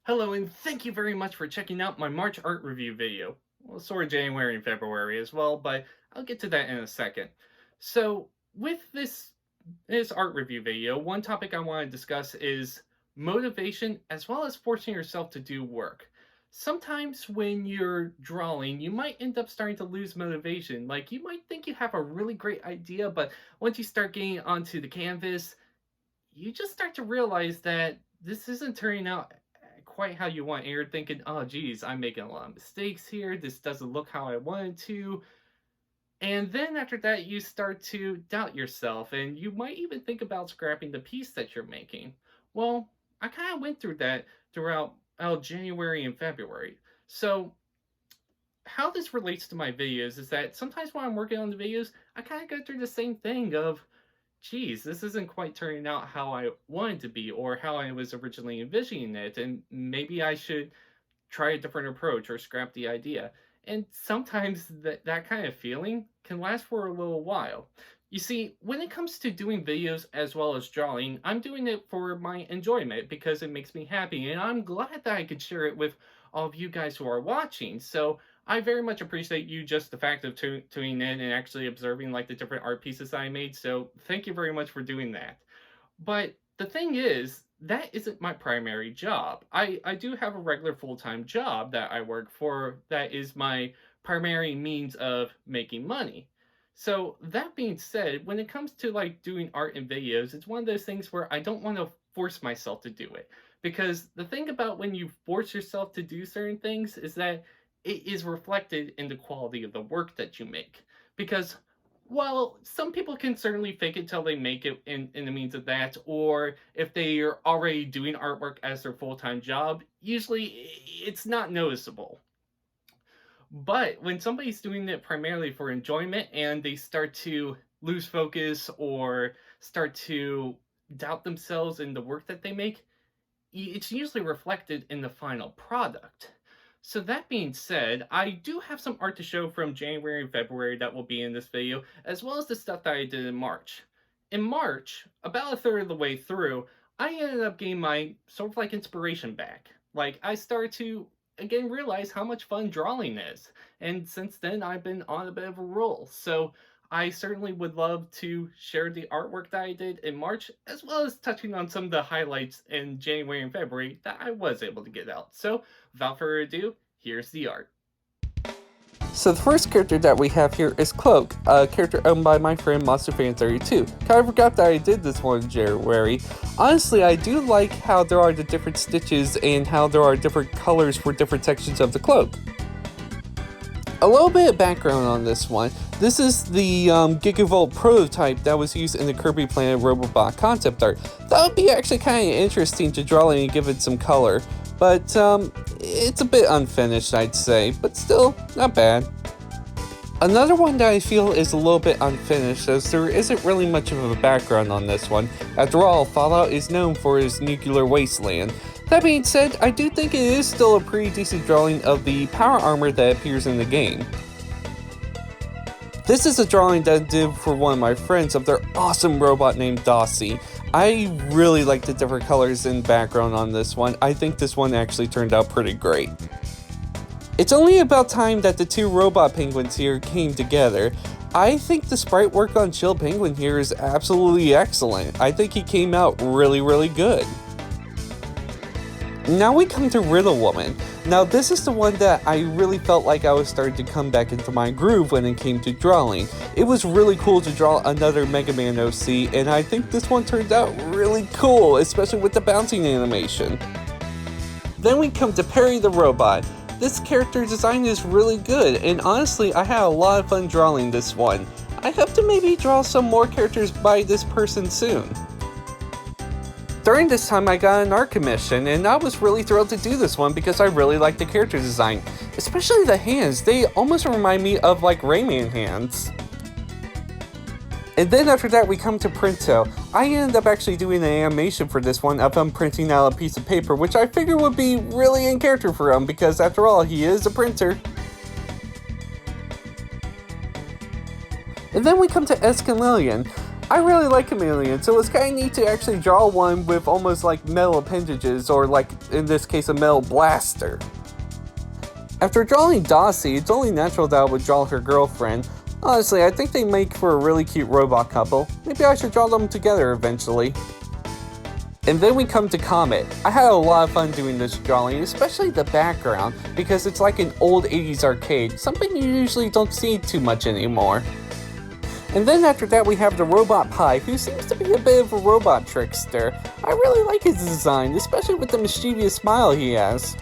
Hello, and thank you very much for checking out my March art review video. Well, sort of January and February as well, but I'll get to that in a second. So, with this art review video, one topic I want to discuss is motivation as well as forcing yourself to do work. Sometimes when you're drawing, you might end up starting to lose motivation. Like, you might think you have a really great idea, but once you start getting onto the canvas, you just start to realize that this isn't turning out quite how you want. And you're thinking, oh, geez, I'm making a lot of mistakes here. This doesn't look how I wanted to. And then after that, you start to doubt yourself, and you might even think about scrapping the piece that you're making. Well, I kind of went through that throughout January and February. So, how this relates to my videos is that sometimes when I'm working on the videos, I kind of go through the same thing of, geez, this isn't quite turning out how I wanted to be or how I was originally envisioning it, and maybe I should try a different approach or scrap the idea. And sometimes that kind of feeling can last for a little while. You see, when it comes to doing videos as well as drawing, I'm doing it for my enjoyment because it makes me happy, and I'm glad that I could share it with all of you guys who are watching. So I very much appreciate you just the fact of tuning in and actually observing like the different art pieces I made. So thank you very much for doing that. But the thing is, that isn't my primary job. I do have a regular full-time job that I work for that is my primary means of making money. So that being said, when it comes to like doing art and videos, it's one of those things where I don't want to force myself to do it. Because the thing about when you force yourself to do certain things is that it is reflected in the quality of the work that you make. Because while some people can certainly fake it till they make it in the means of that, or if they are already doing artwork as their full-time job, usually it's not noticeable. But when somebody's doing it primarily for enjoyment and they start to lose focus or start to doubt themselves in the work that they make, it's usually reflected in the final product. So that being said, I do have some art to show from January and February that will be in this video, as well as the stuff that I did in March. In March, about a third of the way through, I ended up getting my sort of like inspiration back. Like, I started to again realize how much fun drawing is, and since then I've been on a bit of a roll. So I certainly would love to share the artwork that I did in March, as well as touching on some of the highlights in January and February that I was able to get out. So, without further ado, here's the art. So the first character that we have here is Cloak, a character owned by my friend MonsterFan32. Kind of forgot that I did this one in January. Honestly, I do like how there are the different stitches and how there are different colors for different sections of the cloak. A little bit of background on this one. This is the Gigavolt Prototype that was used in the Kirby Planet Robobot concept art. That would be actually kind of interesting to draw and give it some color. But it's a bit unfinished, I'd say, but still not bad. Another one that I feel is a little bit unfinished, as there isn't really much of a background on this one. After all, Fallout is known for its nuclear wasteland. That being said, I do think it is still a pretty decent drawing of the power armor that appears in the game. This is a drawing that I did for one of my friends of their awesome robot named Dossie. I really like the different colors and background on this one. I think this one actually turned out pretty great. It's only about time that the two robot penguins here came together. I think the sprite work on Chill Penguin here is absolutely excellent. I think he came out really good. Now we come to Riddle Woman. Now this is the one that I really felt like I was starting to come back into my groove when it came to drawing. It was really cool to draw another Megaman OC, and I think this one turned out really cool, especially with the bouncing animation. Then we come to Perry the Robot. This character design is really good, and honestly I had a lot of fun drawing this one. I hope to maybe draw some more characters by this person soon. During this time I got an art commission, and I was really thrilled to do this one because I really like the character design. Especially the hands, they almost remind me of like Rayman hands. And then after that we come to Printo. I ended up actually doing an animation for this one of him printing out a piece of paper, which I figured would be really in character for him because after all he is a printer. And then we come to Chameleon. I really like Chameleon, so it's kind of neat to actually draw one with almost like metal appendages, or like in this case a metal blaster. After drawing Dossie, it's only natural that I would draw her girlfriend. Honestly, I think they make for a really cute robot couple. Maybe I should draw them together eventually. And then we come to Comet. I had a lot of fun doing this drawing, especially the background, because it's like an old 80s arcade, something you usually don't see too much anymore. And then after that we have the robot Pi, who seems to be a bit of a robot trickster. I really like his design, especially with the mischievous smile he has.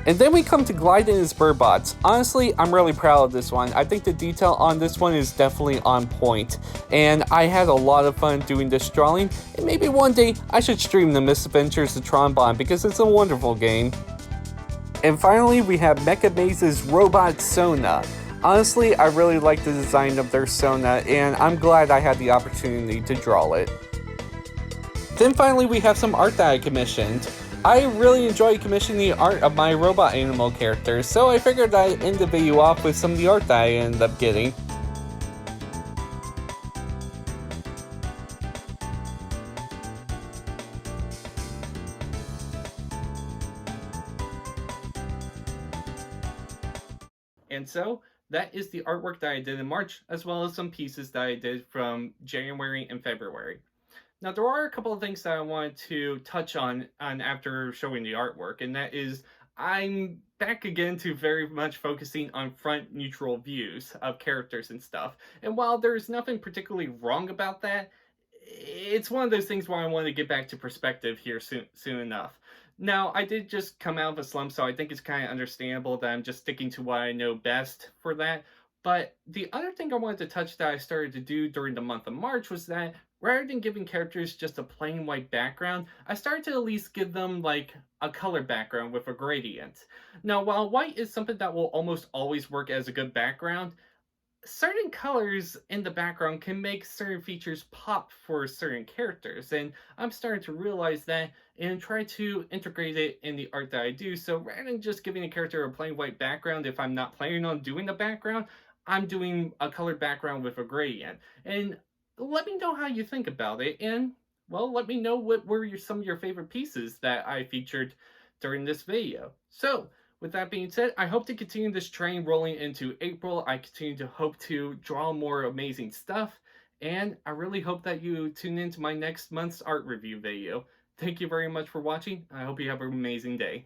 And then we come to Glyde and his Birdbots. Honestly, I'm really proud of this one. I think the detail on this one is definitely on point. And I had a lot of fun doing this drawing, and maybe one day I should stream the Misadventures of TronBonne because it's a wonderful game. And finally, we have Mechmaze's robot Sona. Honestly, I really like the design of their Sona, and I'm glad I had the opportunity to draw it. Then finally, we have some art that I commissioned. I really enjoy commissioning the art of my robot animal characters, so I figured I'd end the video off with some of the art that I ended up getting. And so, that is the artwork that I did in March, as well as some pieces that I did from January and February. Now, there are a couple of things that I wanted to touch on after showing the artwork, and that is I'm back again to very much focusing on front neutral views of characters and stuff. And while there's nothing particularly wrong about that, it's one of those things where I want to get back to perspective here soon enough. Now, I did just come out of a slump, so I think it's kind of understandable that I'm just sticking to what I know best for that. But the other thing I wanted to touch that I started to do during the month of March was that rather than giving characters just a plain white background, I started to at least give them like a color background with a gradient. Now, while white is something that will almost always work as a good background, certain colors in the background can make certain features pop for certain characters, and I'm starting to realize that and try to integrate it in the art that I do. So rather than just giving a character a plain white background, if I'm not planning on doing the background, I'm doing a colored background with a gradient. And let me know how you think about it, and well, let me know what were some of your favorite pieces that I featured during this video. So with that being said, I hope to continue this train rolling into April. I continue to hope to draw more amazing stuff, and I really hope that you tune into my next month's art review video. Thank you very much for watching. I hope you have an amazing day.